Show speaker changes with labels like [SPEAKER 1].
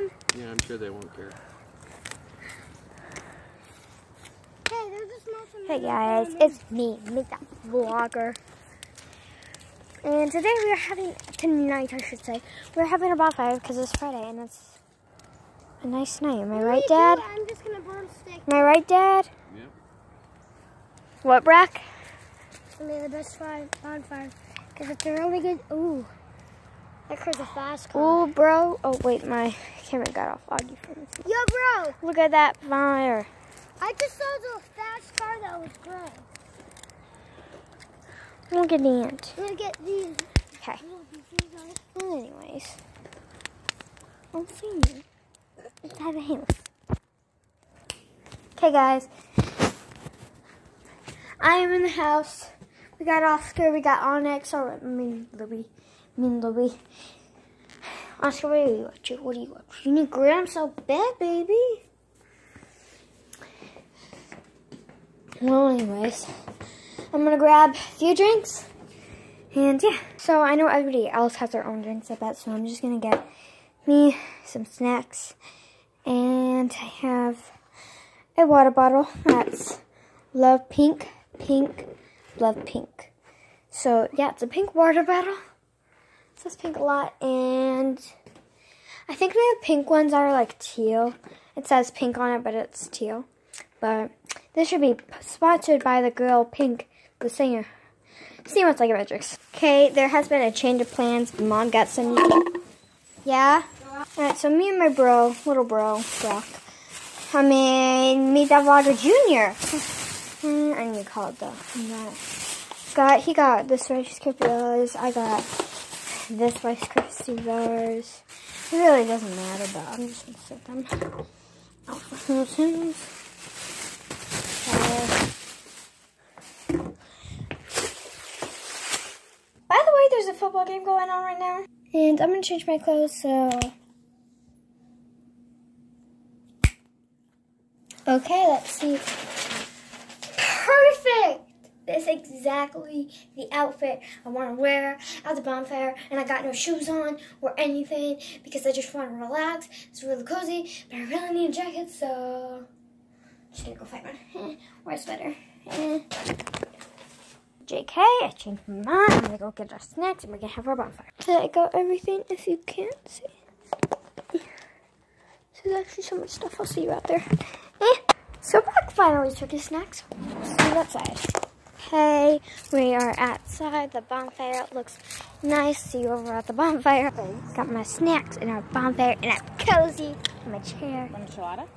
[SPEAKER 1] them?
[SPEAKER 2] Yeah, I'm sure they won't care.
[SPEAKER 1] Hey guys, it's me, the vlogger. And today tonight I should say, we're having a bonfire because it's Friday and it's a nice night. Am I right, Dad?
[SPEAKER 3] I'm just gonna burn steak.
[SPEAKER 1] Am I right, Dad?
[SPEAKER 2] Yep.
[SPEAKER 1] What, Brack?
[SPEAKER 3] It's gonna be the best bonfire because it's a really good. Ooh, that car's a fast car.
[SPEAKER 1] Ooh, bro. Oh wait, my camera got all foggy from this.
[SPEAKER 3] Yo, bro.
[SPEAKER 1] Look at that fire.
[SPEAKER 3] I just saw the fast car that was gray.
[SPEAKER 1] Look at the ant.
[SPEAKER 3] I'm gonna get these.
[SPEAKER 1] Okay. Anyways, I'll see you inside the house. Okay, guys. I am in the house. We got Oscar. We got Onyx. Or Louie. Oscar, what are you up to? What are you up to? You need grab so bad, baby. Well, anyways, I'm gonna grab a few drinks, and yeah. So I know everybody else has their own drinks, I bet, so I'm just gonna get me some snacks, and I have a water bottle that's Love Pink, Love Pink. So yeah, it's a pink water bottle. It says pink a lot, and I think the pink ones are like teal. It says pink on it, but it's teal. But this should be sponsored by the girl Pink, the singer. See what's like about drinks. Okay, there has been a change of plans. Mom got some. Yeah? Alright, so me and my bro, little bro, Brock, I mean, Meet That Vlogger Jr. I need to call it though. He got this Rice Krispies. I got this Rice Krispies. It really doesn't matter, but I'm just gonna set them out for those things. By the way, there's a football game going on right now. And I'm going to change my clothes, so... Okay, let's see. Perfect! That's exactly the outfit I want to wear at the bonfire. And I got no shoes on or anything because I just want to relax. It's really cozy, but I really need a jacket, so... Just gonna go find one. Wear a sweater. JK, I changed my mind. I'm gonna go get our snacks and we're gonna have our bonfire. So I got everything, if you can't see. So there's actually so much stuff. I'll see you out there. So Brock finally took his snacks. See you outside. Hey, we are outside the bonfire. It looks nice. See you over at the bonfire. Got my snacks and our bonfire and I'm cozy in my chair.
[SPEAKER 4] One enchilada?